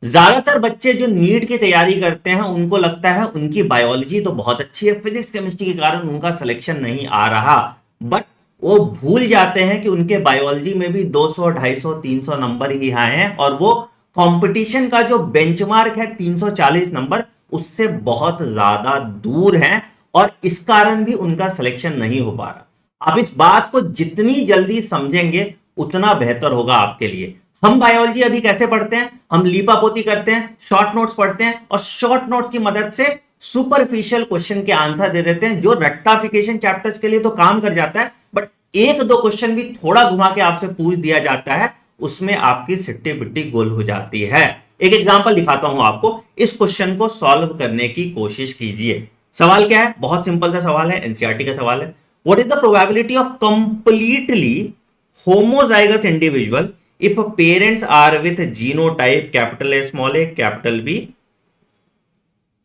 ज्यादातर बच्चे जो नीट की तैयारी करते हैं उनको लगता है उनकी बायोलॉजी तो बहुत अच्छी है, फिजिक्स केमिस्ट्री के कारण उनका सिलेक्शन नहीं आ रहा। बट वो भूल जाते हैं कि उनके बायोलॉजी में भी 200 250 300 नंबर ही आए हैं, और वो कंपटीशन का जो बेंचमार्क है 340 नंबर, उससे बहुत ज्यादा दूर है, और इस कारण भी उनका सिलेक्शन नहीं हो पा रहा। आप इस बात को जितनी जल्दी समझेंगे उतना बेहतर होगा आपके लिए। हम बायोलॉजी अभी कैसे पढ़ते हैं, हम लीपापोती करते हैं, शॉर्ट नोट्स पढ़ते हैं, और शॉर्ट नोट्स की मदद से सुपरफिशियल क्वेश्चन के आंसर दे देते हैं, जो रेक्टाफिकेशन चैप्टर्स के लिए तो काम कर जाता है, बट एक दो क्वेश्चन भी थोड़ा घुमा के आपसे पूछ दिया जाता है, उसमें आपकी सिट्टी बिट्टी गोल हो जाती है। एक एग्जांपल दिखाता हूं आपको, इस क्वेश्चन को सॉल्व करने की कोशिश कीजिए। सवाल क्या है, बहुत सिंपल सा सवाल है, एनसीईआरटी का सवाल है। What is the probability of completely homozygous individual if parents are with genotype capital A small a capital B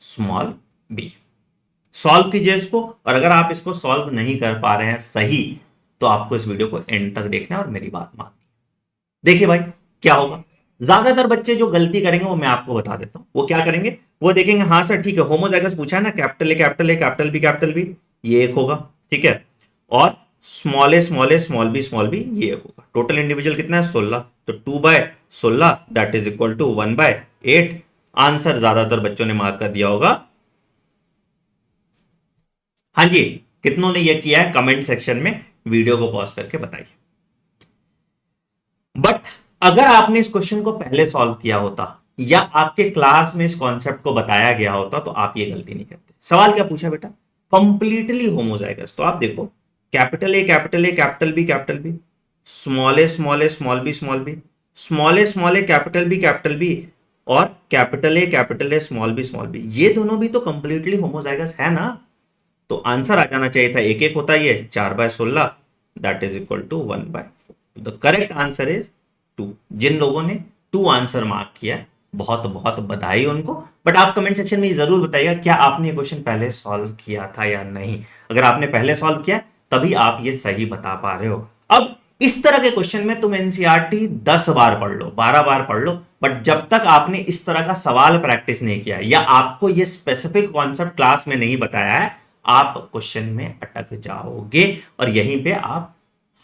small b। Solve कीजिए इसको, और अगर आप इसको सॉल्व नहीं कर पा रहे हैं सही, तो आपको इस वीडियो को एंड तक देखना है और मेरी बात माननी है। देखिए भाई, क्या होगा, ज्यादातर बच्चे जो गलती करेंगे वो मैं आपको बता देता हूं। वो क्या करेंगे, वो देखेंगे हाँ सर ठीक है, होमोजाइगस पूछा है ना, capital A capital A capital B capital B, ये एक होगा, ठीक है, और स्मॉल ए स्मॉल बी ये एक होगा। टोटल इंडिविजुअल कितना है 16, तो 2/16 that is equal to 1/8। Answer ज्यादातर बच्चों ने मार्क कर दिया होगा। हाँ जी, कितनों ने यह किया है कमेंट सेक्शन में वीडियो को पॉज करके बताइए। बट अगर आपने इस क्वेश्चन को पहले सॉल्व किया होता, या आपके क्लास में इस कॉन्सेप्ट को बताया गया होता, तो आप ये गलती नहीं करते। सवाल क्या पूछा बेटा, कंप्लीटली होमोजाइगस, तो आप देखो capital A capital A capital B small a small a small b small a capital B, और कैपिटल ए स्मॉल बी, ये दोनों भी तो कंप्लीटली होमोजाइगस है ना। तो आंसर आ जाना चाहिए था, एक एक होता ये 4/16 that is equal to 1/4। The correct answer is 2। जिन लोगों ने 2 आंसर मार्क किया, बहुत बहुत बधाई उनको। बट आप कमेंट सेक्शन में जरूर बताइएगा क्या आपने क्वेश्चन पहले सॉल्व किया था या नहीं। अगर आपने पहले सॉल्व किया तभी आप ये सही बता पा रहे हो। अब इस तरह के क्वेश्चन में तुम एनसीईआरटी 10 बार पढ़ लो, 12 बार पढ़ लो, बट जब तक आपने इस तरह का सवाल प्रैक्टिस नहीं किया, या आपको ये स्पेसिफिक कॉन्सेप्ट क्लास में नहीं बताया है, आप क्वेश्चन में अटक जाओगे, और यहीं पे आप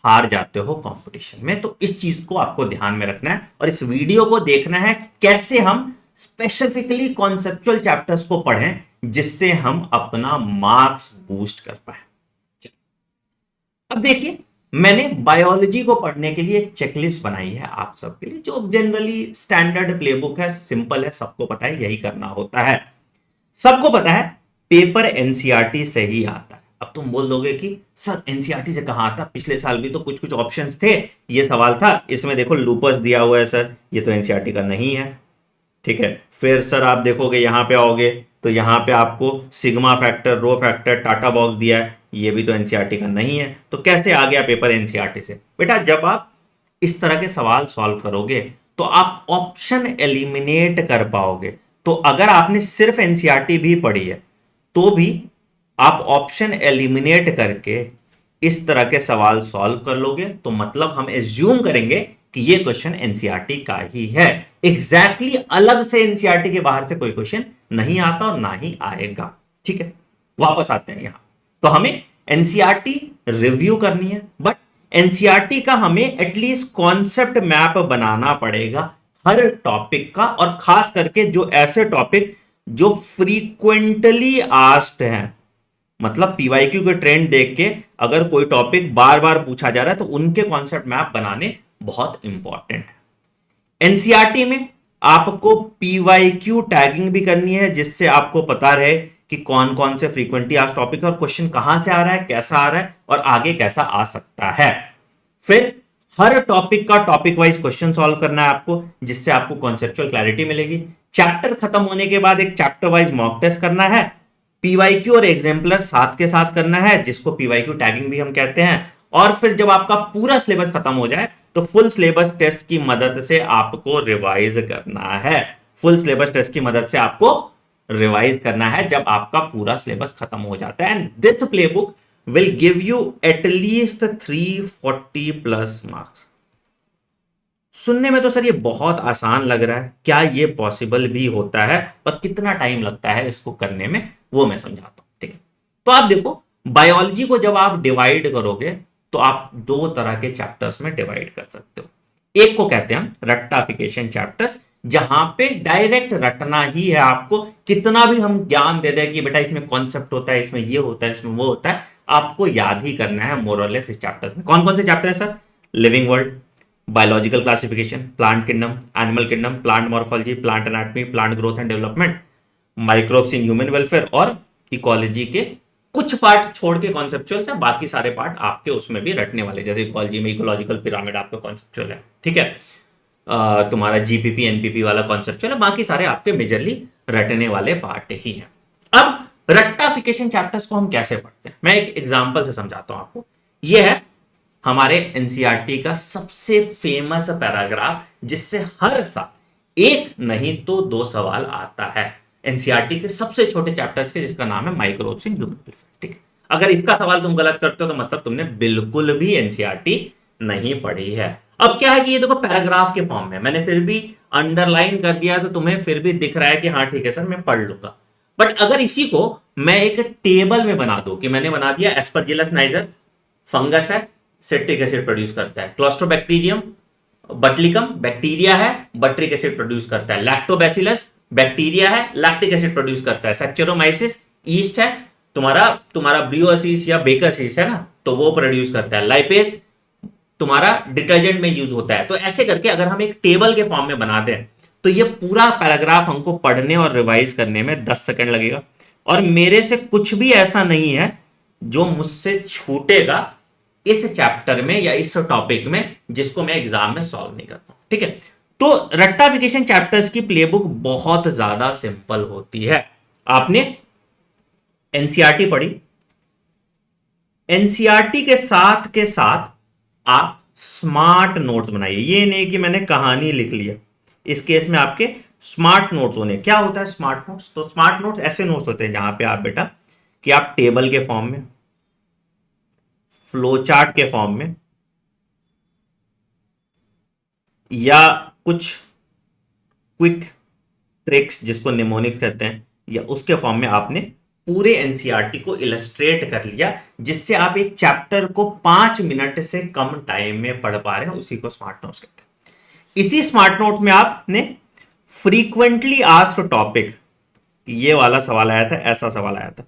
हार जाते हो कंपटीशन में। तो इस चीज को आपको ध्यान में रखना है, और इस वीडियो को देखना है कैसे हम स्पेसिफिकली कॉन्सेप्चुअल चैप्टर्स को पढ़ें, जिससे हम अपना मार्क्स बूस्ट कर पाए। अब देखिए, मैंने बायोलॉजी को पढ़ने के लिए एक चेकलिस्ट बनाई है आप सबके लिए, जो जनरली स्टैंडर्ड प्लेबुक है, सिंपल है, सबको पता है यही करना होता है। सबको पता है पेपर एनसीईआरटी से ही आता है। अब तुम बोल दोगे कि सर एनसीईआरटी से कहां आता, पिछले साल भी तो कुछ कुछ ऑप्शंस थे, ये सवाल था, इसमें देखो लूपस दिया हुआ है सर, ये तो एनसीईआरटी का नहीं है, ठीक है। फिर सर आप देखोगे यहां पे आओगे तो यहां पे आपको sigma factor, rho factor, TATA box दिया है, ये भी तो एनसीईआरटी का नहीं है। तो कैसे आ गया पेपर एनसीईआरटी से? बेटा जब आप इस तरह के सवाल सॉल्व करोगे तो आप ऑप्शन एलिमिनेट कर पाओगे। तो अगर आपने सिर्फ एनसीईआरटी भी पढ़ी है तो भी आप ऑप्शन एलिमिनेट करके इस तरह के सवाल सॉल्व कर लोगे, तो मतलब हम एज्यूम करेंगे कि ये क्वेश्चन एनसीईआरटी का ही है। एग्जैक्टली अलग से एनसीईआरटी के बाहर से कोई क्वेश्चन नहीं आता और ना ही आएगा, ठीक है। वापस आते हैं यहां, तो हमें एनसीईआरटी रिव्यू करनी है, बट एनसीईआरटी का हमें एटलीस्ट कॉन्सेप्ट मैप बनाना पड़ेगा हर टॉपिक का, और खास करके जो ऐसे टॉपिक जो फ्रीक्वेंटली आस्क्ड हैं, मतलब पीवाईक्यू के ट्रेंड देख के अगर कोई टॉपिक बार बार पूछा जा रहा है तो उनके कॉन्सेप्ट मैप बनाने बहुत इंपॉर्टेंट है। एनसीईआरटी में आपको पीवाईक्यू टैगिंग भी करनी है, जिससे आपको पता रहे कि कौन कौन से फ्रीक्वेंटली आस्क्ड टॉपिक है और क्वेश्चन कहां से आ रहा है, कैसा आ रहा है और आगे कैसा आ सकता है। फिर हर टॉपिक का टॉपिक वाइज क्वेश्चन सॉल्व करना है आपको, जिससे आपको कॉन्सेप्चुअल क्लैरिटी मिलेगी। चैप्टर खत्म होने के बाद एक चैप्टर वाइज मॉक टेस्ट करना है, पीवाईक्यू और एग्जाम्पलर साथ के साथ करना है, जिसको पीवाईक्यू टैगिंग भी हम कहते हैं। और फिर जब आपका पूरा सिलेबस खत्म हो जाए तो फुल सिलेबस टेस्ट की मदद से आपको रिवाइज करना है। फुल सिलेबस टेस्ट की मदद से आपको रिवाइज करना है जब आपका पूरा सिलेबस खत्म हो जाता है। And this playbook will give you at least 340 plus marks. सुनने में तो सर ये बहुत आसान लग रहा है, क्या ये पॉसिबल भी होता है और कितना टाइम लगता है इसको करने में, वो मैं समझाता हूं। ठीक है, तो आप देखो, बायोलॉजी को जब आप डिवाइड करोगे तो आप दो तरह के चैप्टर्स में डिवाइड कर सकते हो। एक को कहते हैं हम रट्टाफिकेशन चैप्टर्स, जहां पे डायरेक्ट रटना ही है आपको, कितना भी हम ज्ञान दे दें कि बेटा इसमें कॉन्सेप्ट होता है, इसमें ये होता है, इसमें वो होता है, आपको याद ही करना है मोरलेस इस चैप्टर में। कौन कौन से चैप्टर है sir? Living world, biological classification, plant kingdom, animal kingdom, plant morphology, plant anatomy, plant growth and development, microbes in human welfare और इकोलॉजी के कुछ पार्ट छोड़ के कॉन्सेप्चुअल है, बाकी सारे पार्ट आपके उसमें भी रटने वाले, जैसे इकोलॉजी में इकोलॉजिकल पिरामिड आपका कॉन्सेप्चुअल है। ठीक है, तुम्हारा जीपीपी एनपीपी वाला कॉन्सेप्चुअल है, बाकी सारे आपके मेजरली रटने वाले पार्ट ही हैं। अब रट्टाफिकेशन चैप्टर्स को हम कैसे पढ़ते हैं, मैं एक एग्जांपल से समझाता हूं आपको। यह है हमारे एनसीईआरटी का सबसे फेमस पैराग्राफ, जिससे हर साल एक नहीं तो दो सवाल आता है एनसीईआरटी के सबसे छोटे चैप्टर्स के, जिसका नाम है माइक्रोब्स इन ह्यूमन वेलफेयर। ठीक है, अगर इसका सवाल तुम गलत करते हो तो मतलब तुमने बिल्कुल भी एनसीईआरटी नहीं पढ़ी है। अब क्या है कि ये देखो पैराग्राफ के फॉर्म में, मैंने फिर भी अंडरलाइन कर दिया तो तुम्हें फिर भी दिख रहा है कि हाँ ठीक है सर मैं पढ़ लूंगा। बट अगर इसी को मैं एक टेबल में बना दूं कि मैंने बना दिया एस्परजिलस नाइजर फंगस है, सिट्रिक एसिड प्रोड्यूस करता है, क्लोस्ट्रोबैक्टीरियम बटलिकम बैक्टीरिया है, बट्रिक एसिड प्रोड्यूस करता है, लैक्टोबैसिलस बैक्टीरिया है, लैक्टिक एसिड प्रोड्यूस करता है, सैक्चरोमाइसिस ईस्ट है, तुम्हारा तुम्हारा ब्रियोसिस या बेकरसिस है ना, तो वो प्रोड्यूस करता है, लाइपेस तुम्हारा डिटर्जेंट में यूज होता है। तो ऐसे करके अगर हम एक टेबल के फॉर्म में बना दें तो ये पूरा पैराग्राफ हमको पढ़ने और रिवाइज करने में 10 सेकंड लगेगा, और मेरे से कुछ भी ऐसा नहीं है जो मुझसे छूटेगा इस चैप्टर में या इस टॉपिक में जिसको मैं एग्जाम में सॉल्व नहीं करता। ठीक है, तो रट्टाफिकेशन चैप्टर्स की प्लेबुक बहुत ज्यादा सिंपल होती है। आपने एनसीईआरटी पढ़ी, एनसीईआरटी के साथ आप स्मार्ट नोट्स बनाइए। ये नहीं कि मैंने कहानी लिख लिया, इस केस में आपके स्मार्ट नोट्स होने। क्या होता है स्मार्ट नोट्स? तो स्मार्ट नोट्स ऐसे नोट्स होते हैं जहां पे आप बेटा कि आप टेबल के फॉर्म में, फ्लो चार्ट के फॉर्म में, या कुछ क्विक ट्रिक्स जिसको निमोनिक्स कहते हैं, या उसके फॉर्म में आपने पूरे एनसीईआरटी को इलस्ट्रेट कर लिया, जिससे आप एक चैप्टर को 5 मिनट से कम टाइम में पढ़ पा रहे हैं। उसी को स्मार्ट नोट्स कहते हैं। इसी स्मार्ट नोट में आपने फ्रीक्वेंटली आस्क्ड टॉपिक, ये वाला सवाल आया था, ऐसा सवाल आया था,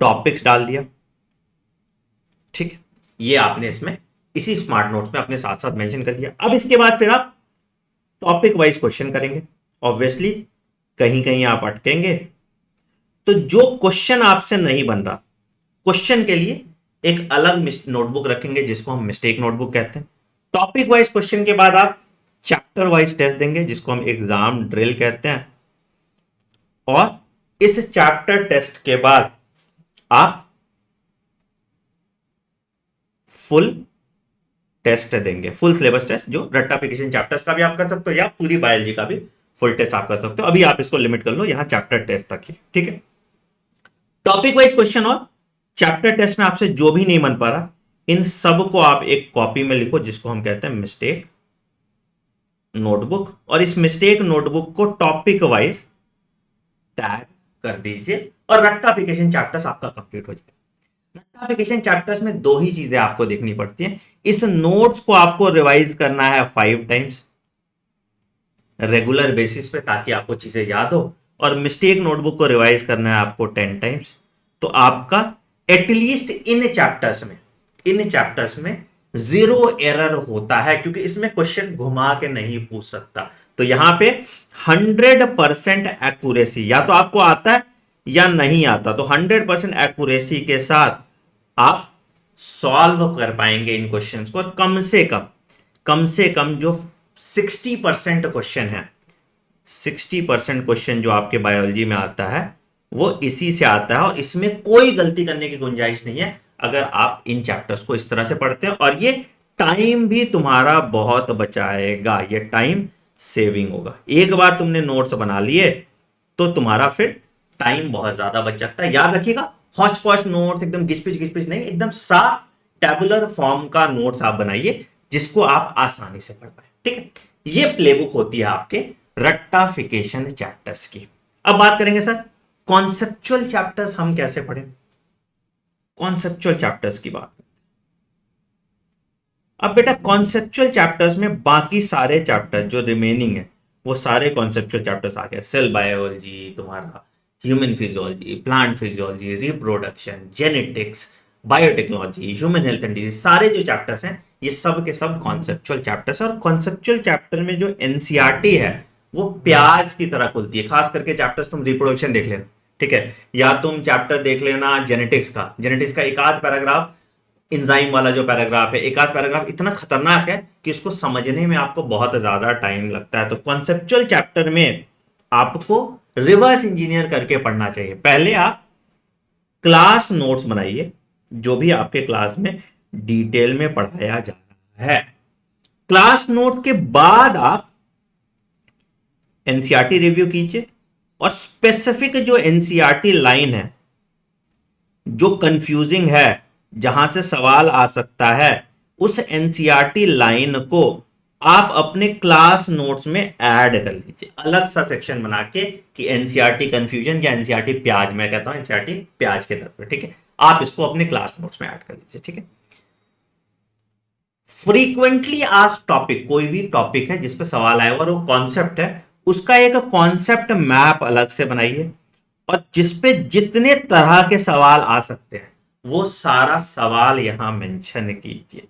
टॉपिक्स डाल दिया। ठीक, ये आपने इसमें इसी स्मार्ट नोट्स में अपने साथ साथ मेंशन कर दिया। अब इसके बाद फिर आप टॉपिक वाइज क्वेश्चन करेंगे। ऑब्वियसली कहीं कहीं आप अटकेंगे, तो जो क्वेश्चन आपसे नहीं बन रहा, क्वेश्चन के लिए एक अलग नोटबुक रखेंगे जिसको हम मिस्टेक नोटबुक कहते हैं। टॉपिक वाइज क्वेश्चन के बाद आप चैप्टर वाइज टेस्ट देंगे जिसको हम एग्जाम ड्रिल कहते हैं, और इस चैप्टर टेस्ट के बाद आप फुल टेस्ट देंगे, फुल सिलेबस टेस्ट, जो रट्टाफिकेशन चैप्टर्स का भी आप कर सकते हो या पूरी बायोलॉजी का भी फुल टेस्ट आप कर सकते हो। अभी आप इसको लिमिट कर लो यहां चैप्टर टेस्ट तक ही। ठीक है, टॉपिक वाइज क्वेश्चन और चैप्टर टेस्ट में आपसे जो भी नहीं बन पा रहा, इन सब को आप एक कॉपी में लिखो जिसको हम कहते हैं मिस्टेक नोटबुक, और इस मिस्टेक नोटबुक को टॉपिक वाइज टैग कर दीजिए और रट्टाफिकेशन चैप्टर्स आपका कंप्लीट हो जाएगा। रट्टाफिकेशन चैप्टर्स में दो ही चीजें आपको देखनी पड़ती हैं। इस नोट्स को आपको रिवाइज करना है 5 टाइम्स रेगुलर बेसिस पे, ताकि आपको चीजें याद हो, और मिस्टेक नोटबुक को रिवाइज करना है आपको 10 टाइम्स। तो आपका एटलीस्ट इन चैप्टर्स में 0 एरर होता है, क्योंकि इसमें क्वेश्चन घुमा के नहीं पूछ सकता। तो यहां पे 100% एक्यूरेसी, या तो आपको आता है या नहीं आता, तो 100% एक्यूरेसी के साथ आप सॉल्व कर पाएंगे इन क्वेश्चंस को। कम से कम जो 60% क्वेश्चन है, 60% क्वेश्चन जो आपके बायोलॉजी में आता है वो इसी से आता है, और इसमें कोई गलती करने की गुंजाइश नहीं है अगर आप इन चैप्टर्स को इस तरह से पढ़ते हैं। और ये टाइम भी तुम्हारा बहुत बचाएगा, ये टाइम सेविंग होगा। एक बार तुमने नोट्स बना लिए तो तुम्हारा फिर टाइम बहुत ज्यादा बच सकता है। याद रखिएगा, हॉच पॉच नोट्स एकदम घिच पिच नहीं, एकदम साफ टेबुलर फॉर्म का नोट्स आप बनाइए, जिसको आप आसानी से पढ़ पाए। ठीक है, ये प्लेबुक होती है आपके रट्टाफिकेशन चैप्टर्स की। अब बात करेंगे सर कॉन्सेप्चुअल चैप्टर्स हम कैसे पढ़ें। कॉन्सेप्चुअल चैप्टर्स की बात करते हैं। अब बेटा कॉन्सेप्चुअल चैप्टर्स में बाकी सारे चैप्टर जो रिमेनिंग है वो सारे कॉन्सेप्चुअल चैप्टर्स आ गए। सेल बायोलॉजी, तुम्हारा human physiology, plant physiology, reproduction, genetics, biotechnology, human health and disease, सारे जो चैप्टर्स हैं ये सब के सब कॉन्सेप्चुअल चैप्टर्स। और कॉन्सेप्चुअल चैप्टर में जो एनसीईआरटी है वो प्याज की तरह खुलती है। खास करके चैप्टर्स तुम रिप्रोडक्शन देख लेना, ठीक है, या तुम चैप्टर देख लेना जेनेटिक्स का एक आध पैराग्राफ, इंजाइम वाला जो पैराग्राफ है, एक आध पैराग्राफ इतना खतरनाक है कि इसको समझने में आपको बहुत ज्यादा टाइम लगता है। तो कॉन्सेप्चुअल चैप्टर में आपको रिवर्स इंजीनियर करके पढ़ना चाहिए। पहले आप क्लास नोट्स बनाइए जो भी आपके क्लास में डिटेल में पढ़ाया जा रहा है। क्लास नोट के बाद आप एनसीईआरटी रिव्यू कीजिए और स्पेसिफिक जो एनसीईआरटी लाइन है जो कंफ्यूजिंग है, जहां से सवाल आ सकता है, उस एनसीईआरटी लाइन को आप अपने क्लास नोट्स में ऐड कर लीजिए, अलग सा सेक्शन बना के कि एनसीईआरटी कंफ्यूजन या एनसीईआरटी प्याज, मैं कहता हूं एनसीईआरटी प्याज के तरफ, ठीक है, आप इसको अपने क्लास नोट्स में ऐड कर लीजिए। ठीक है, फ्रीक्वेंटली आस्क्ड टॉपिक, कोई भी टॉपिक है जिस पे सवाल आया और वो कॉन्सेप्ट है, उसका एक कॉन्सेप्ट मैप अलग से बनाइए और जिसपे जितने तरह के सवाल आ सकते हैं वो सारा सवाल यहां मेंशन कीजिए।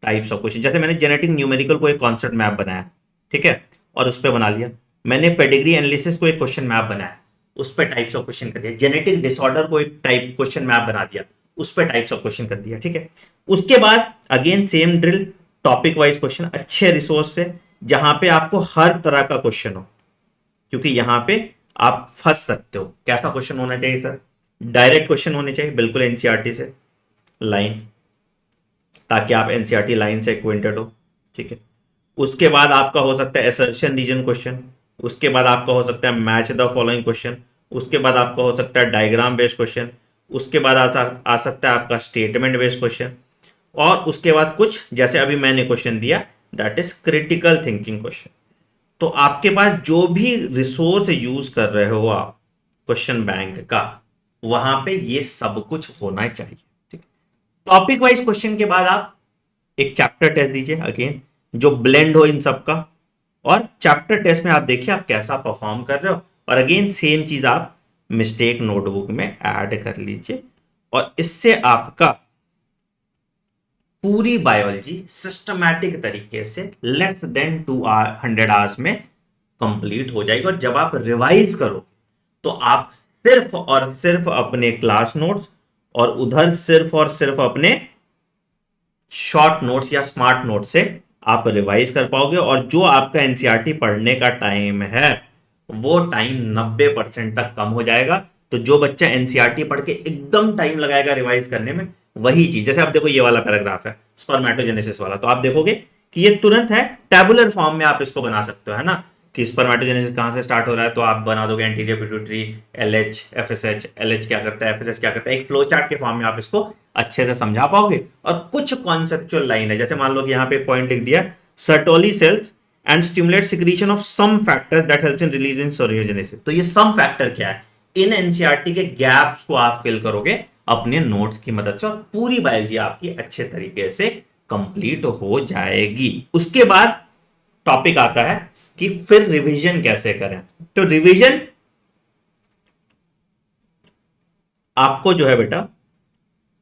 टाइप्स ऑफ क्वेश्चन, जैसे मैंने जेनेटिक न्यूमेरिकल को एक कॉन्सेप्ट मैप बनाया, ठीक है, और उस पर बना लिया। मैंने पेडिग्री एनालिसिस को एक क्वेश्चन मैप बनाया, उस पर टाइप्स ऑफ क्वेश्चन कर दिया। जेनेटिक डिसऑर्डर को एक टाइप क्वेश्चन मैप बना दिया, उस पर टाइप्स ऑफ क्वेश्चन कर दिया। ठीक है, उसके बाद again same drill, topic wise question, अच्छे रिसोर्स से जहां पे आपको हर तरह का क्वेश्चन हो, क्योंकि यहां पे आप फंस सकते हो। कैसा क्वेश्चन होना चाहिए सर? डायरेक्ट क्वेश्चन होने चाहिए बिल्कुल एनसीईआरटी से लाइन, ताकि आप एनसीईआरटी लाइन से एक्वेंटेड हो। ठीक है, उसके बाद आपका हो सकता है असर्शन रीजन क्वेश्चन, उसके बाद आपका हो सकता है मैच द फॉलोइंग क्वेश्चन, उसके बाद आपका हो सकता है डायग्राम बेस्ड क्वेश्चन, उसके बाद आ सकता है आपका स्टेटमेंट बेस्ड क्वेश्चन, और उसके बाद कुछ जैसे अभी मैंने क्वेश्चन दिया that is critical thinking question. तो आपके पास जो भी रिसोर्स यूज कर रहे हो आप क्वेश्चन बैंक का, वहां पे ये सब कुछ होना चाहिए। ठीक, टॉपिक वाइज क्वेश्चन के बाद आप एक चैप्टर टेस्ट दीजिए अगेन, जो ब्लेंड हो इन सब का, और चैप्टर टेस्ट में आप देखिए आप कैसा परफॉर्म कर रहे हो, और अगेन सेम चीज आप मिस्टेक नोटबुक में ऐड कर लीजिए, और इससे आपका पूरी बायोलॉजी सिस्टमैटिक तरीके से लेस देन 200 आवर्स में कंप्लीट हो जाएगी। और जब आप रिवाइज करो तो आप सिर्फ और सिर्फ अपने क्लास नोट्स और उधर सिर्फ और सिर्फ अपने शॉर्ट नोट्स या स्मार्ट नोट्स से आप रिवाइज कर पाओगे, और जो आपका एनसीईआरटी पढ़ने का टाइम है वो टाइम 90% तक कम हो जाएगा। तो जो बच्चा एनसीईआरटी पढ़ के एकदम टाइम लगाएगा रिवाइज करने में, वही चीज, जैसे आप देखो ये वाला पैराग्राफ है स्पर्मेटोजेनेसिस वाला, तो आप देखोगे कि ये तुरंत है टैबुलर फॉर्म में आप इसको बना सकते हो, है ना, कि स्पर्मेटोजेनेसिस कहां से स्टार्ट हो रहा है, तो आप बना दोगे anterior pituitary, LH, FSH, LH क्या करता है, एफएसएच क्या करता है, एक फ्लो चार्ट के फॉर्म में आप इसको अच्छे से समझा पाओगे। और कुछ कॉन्सेप्चुअल लाइन है, जैसे मान लो कि यहां पे एक पॉइंट लिख दिया, Sertoli cells and stimulate secretion of some factors that helps in release in spermiogenesis. तो ये सम फैक्टर क्या है, इन एनसीईआरटी के गैप्स को आप फिल करोगे अपने नोट्स की मदद से, और पूरी बायोलॉजी आपकी अच्छे तरीके से कंप्लीट हो जाएगी। उसके बाद टॉपिक आता है कि फिर रिवीजन कैसे करें। तो रिवीजन आपको जो है बेटा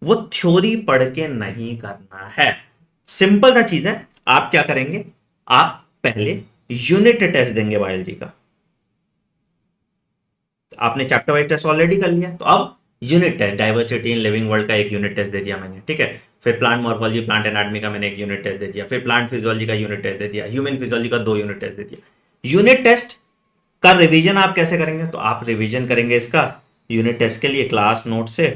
वो थ्योरी पढ़ के नहीं करना है, सिंपल सा चीज है। आप क्या करेंगे, आप पहले यूनिट टेस्ट देंगे बायोलॉजी का, आपने चैप्टर वाइज टेस्ट ऑलरेडी कर लिया, तो अब unit test, diversity in living world का एक यूनिट टेस्ट दे दिया मैंने, ठीक है, फिर प्लांट मॉर्फोलॉजी, प्लांट एनाटॉमी का मैंने एक यूनिट टेस्ट दे दिया, फिर प्लांट फिजियोलॉजी का यूनिट टेस्ट दे दिया, ह्यूमन फिजियोलॉजी का 2 यूनिट टेस्ट दे दिया। यूनिट टेस्ट का रिवीजन आप कैसे करेंगे, तो आप रिवीजन करेंगे इसका यूनिट टेस्ट के लिए क्लास नोट से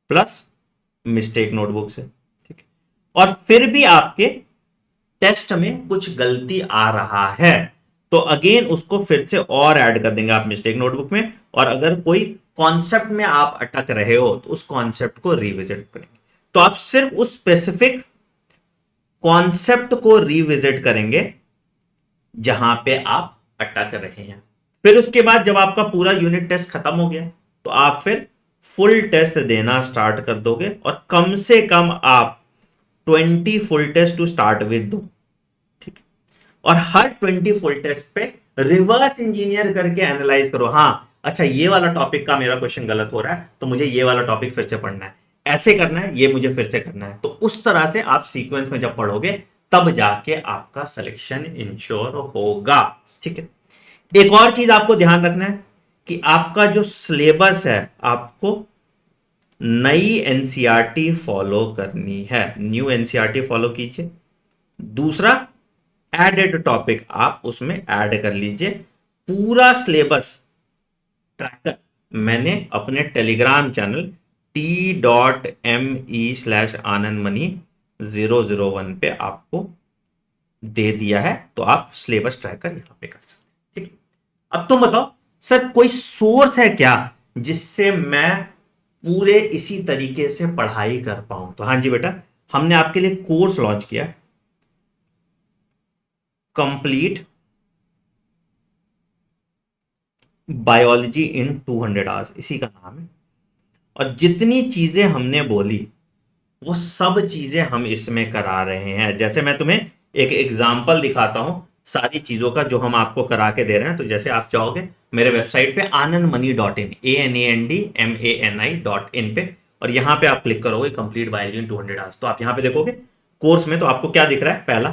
प्लस मिस्टेक नोटबुक से, ठीक है। और फिर भी आपके टेस्ट में कुछ गलती आ रहा है तो अगेन उसको फिर से और ऐड कर देंगे आप मिस्टेक नोटबुक में, और अगर कोई कॉन्सेप्ट में आप अटक रहे हो तो उस कॉन्सेप्ट को रिविजिट करेंगे। तो आप सिर्फ उस स्पेसिफिक कॉन्सेप्ट को रिविजिट करेंगे जहां पे आप अटक रहे हैं। फिर उसके बाद जब आपका पूरा यूनिट टेस्ट खत्म हो गया तो आप फिर फुल टेस्ट देना स्टार्ट कर दोगे, और कम से कम आप 20 full test to start with दो, ठीक है। और हर 20 फुल टेस्ट पे रिवर्स इंजीनियर करके एनालाइज करो, हाँ अच्छा ये वाला टॉपिक का मेरा क्वेश्चन गलत हो रहा है तो मुझे ये वाला टॉपिक फिर से पढ़ना है, ऐसे करना है, ये मुझे फिर से करना है। तो उस तरह से आप सीक्वेंस में जब पढ़ोगे तब जाके आपका सिलेक्शन इंश्योर होगा, ठीक है। एक और चीज आपको ध्यान रखना है कि आपका जो सिलेबस है आपको नई एनसीईआरटी फॉलो करनी है, न्यू एनसीईआरटी फॉलो कीजिए। दूसरा, एडेड टॉपिक आप उसमें ऐड कर लीजिए। पूरा सिलेबस ट्रैकर मैंने अपने टेलीग्राम चैनल t.me/anandmani001 पे आपको दे दिया है, तो आप सिलेबस ट्रैकर यहां पे कर सकते हैं, ठीक है। अब तुम बताओ सर कोई सोर्स है क्या जिससे मैं पूरे इसी तरीके से पढ़ाई कर पाऊं? तो हाँ जी बेटा, हमने आपके लिए कोर्स लॉन्च किया, कंप्लीट बायोलॉजी इन 200 आवर्स, इसी का नाम है। और जितनी चीजें हमने बोली वो सब चीजें हम इसमें करा रहे हैं। जैसे मैं तुम्हें एक एग्जाम्पल दिखाता हूं सारी चीजों का जो हम आपको करा के दे रहे हैं। तो जैसे आप चाहोगे मेरे वेबसाइट पे anandmani.in ANANDMANI.in पे, और यहां पे आप क्लिक करोगे कंप्लीट बायोलॉजी इन 200 आवर्स, तो आप यहां पे देखोगे कोर्स में। तो आपको क्या दिख रहा है? पहला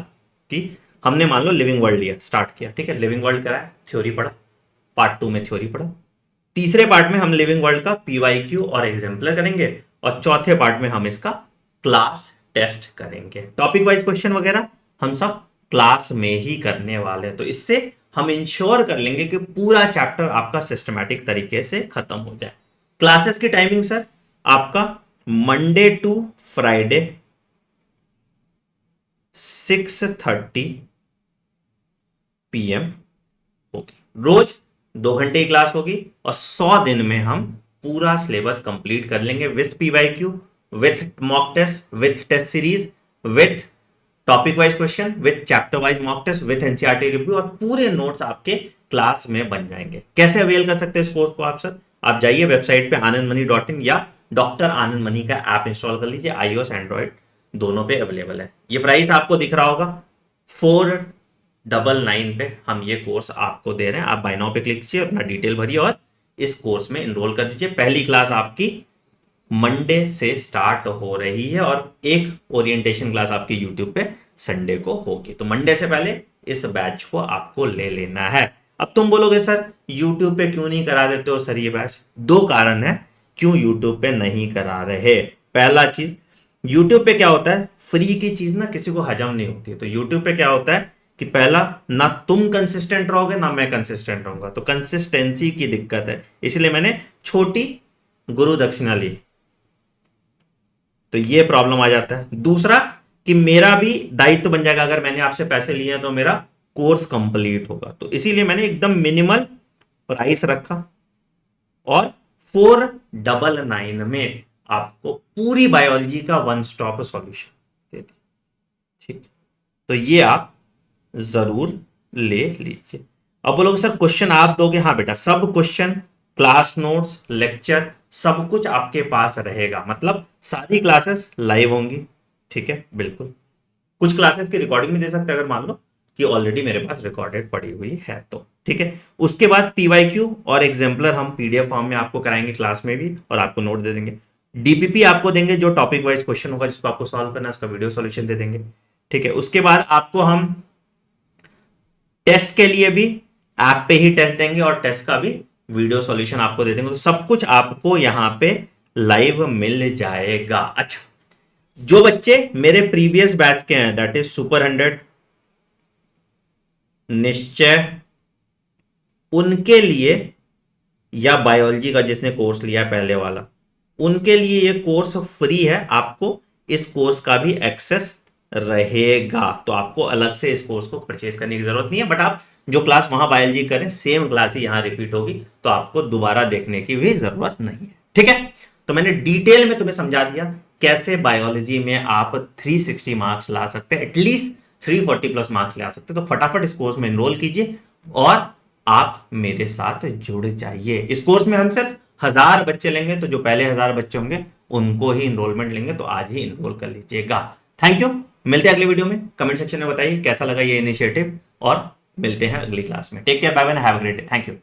कि हमने मान लो लिविंग वर्ल्ड लिया, स्टार्ट किया, ठीक है। लिविंग वर्ल्ड कराया, थ्योरी पढ़ा, पार्ट 2 में थ्योरी पढ़ा। तीसरे पार्ट में हम लिविंग वर्ल्ड का पीवाईक्यू और एग्जाम्पलर करेंगे, और चौथे पार्ट में हम इसका क्लास टेस्ट करेंगे। टॉपिक वाइज क्वेश्चन वगैरह हम सब क्लास में ही करने वाले हैं, तो इससे हम इंश्योर कर लेंगे कि पूरा चैप्टर आपका सिस्टमैटिक तरीके से खत्म हो जाए। क्लासेस की टाइमिंग सर आपका मंडे टू फ्राइडे 6:30 PM होगी, रोज 2 घंटे की क्लास होगी, और 100 दिन में हम पूरा सिलेबस कंप्लीट कर लेंगे with PYQ, with mock test, with test series, with topic wise question, with chapter wise mock test, with NCERT review, और पूरे नोट्स आपके क्लास में बन जाएंगे। कैसे अवेल कर सकते हैं इस कोर्स को आप सर? आप जाइए वेबसाइट पे anandmani.in या डॉक्टर आनंद मनी का ऐप इंस्टॉल कर लीजिए, iOS एंड्रॉइड दोनों पे अवेलेबल है। ये प्राइस आपको दिख रहा होगा 499 पे हम ये कोर्स आपको दे रहे हैं। आप बाय नाउ पे क्लिक कीजिए, अपना डिटेल भरिए और इस कोर्स में एनरोल कर दीजिए। पहली क्लास आपकी मंडे से स्टार्ट हो रही है, और एक ओरिएंटेशन क्लास आपकी यूट्यूब पे संडे को होगी। तो मंडे से पहले इस बैच को आपको ले लेना है। अब तुम बोलोगे सर यूट्यूब पे क्यों नहीं करा देते हो सर ये बैच? 2 कारण है क्यों यूट्यूब पे नहीं करा रहे। पहला चीज, यूट्यूब पे क्या होता है, फ्री की चीज ना किसी को हजम नहीं होती। तो यूट्यूब पे क्या होता है कि पहला, ना तुम कंसिस्टेंट रहोगे ना मैं कंसिस्टेंट रहूंगा, तो कंसिस्टेंसी की दिक्कत है, इसलिए मैंने छोटी गुरु दक्षिणा ली, तो ये प्रॉब्लम आ जाता है। दूसरा कि मेरा भी दायित्व बन जाएगा, अगर मैंने आपसे पैसे लिए हैं तो मेरा कोर्स कंप्लीट होगा, तो इसीलिए मैंने एकदम मिनिमल प्राइस रखा, और 499 में आपको पूरी बायोलॉजी का वन स्टॉप सॉल्यूशन दे दिया, ठीक। तो ये आप जरूर ले लीजिए। अब बोलोगे सर क्वेश्चन आप दोगे? हाँ बेटा, सब क्वेश्चन, क्लास नोट्स, लेक्चर सब कुछ आपके पास रहेगा, मतलब सारी क्लासेस लाइव होंगी, ठीक है, बिल्कुल। कुछ क्लासेस की रिकॉर्डिंग भी दे सकते हैं अगर मान लो कि ऑलरेडी मेरे पास रिकॉर्डेड पड़ी हुई है तो, ठीक है। उसके बाद पीवाईक्यू और एग्जाम्पलर हम पीडीएफ फॉर्म में आपको कराएंगे क्लास में भी, और आपको नोट दे देंगे। डीपीपी आपको देंगे, जो टॉपिक वाइज क्वेश्चन होगा जिसको आपको सॉल्व करना है उसका वीडियो सॉल्यूशन दे देंगे, ठीक है। उसके बाद आपको हम टेस्ट के लिए भी ऐप पे ही टेस्ट देंगे, और टेस्ट का भी वीडियो सॉल्यूशन आपको दे देंगे। तो सब कुछ आपको यहां पे लाइव मिल जाएगा। अच्छा, जो बच्चे मेरे प्रीवियस बैच के हैं, दैट इज सुपर 100, निश्चय, उनके लिए, या बायोलॉजी का जिसने कोर्स लिया पहले वाला, उनके लिए ये कोर्स फ्री है। आपको इस कोर्स का भी एक्सेस रहेगा, तो आपको अलग से इस कोर्स को परचेज करने की जरूरत नहीं है। बट आप जो क्लास वहां बायोलॉजी करें सेम क्लास ही यहां रिपीट होगी, तो आपको दोबारा देखने की भी जरूरत नहीं है, ठीक है। तो मैंने डिटेल में तुम्हें समझा दिया कैसे बायोलॉजी में आप 360 मार्क्स ला सकते हैं, एटलीस्ट 340 प्लस मार्क्स ला सकते हैं। तो फटाफट इस कोर्स में एनरोल कीजिए और आप मेरे साथ जुड़ जाइए। इस कोर्स में हम सिर्फ 1000 बच्चे लेंगे, तो जो पहले 1000 बच्चे होंगे उनको ही इनरोलमेंट लेंगे, तो आज ही इनरोल कर लीजिएगा। Thank you. मिलते हैं अगले वीडियो में। कमेंट सेक्शन में बताइए कैसा लगा ये इनिशिएटिव और मिलते हैं अगली क्लास में। Take care, bye bye, have a great day. Thank you.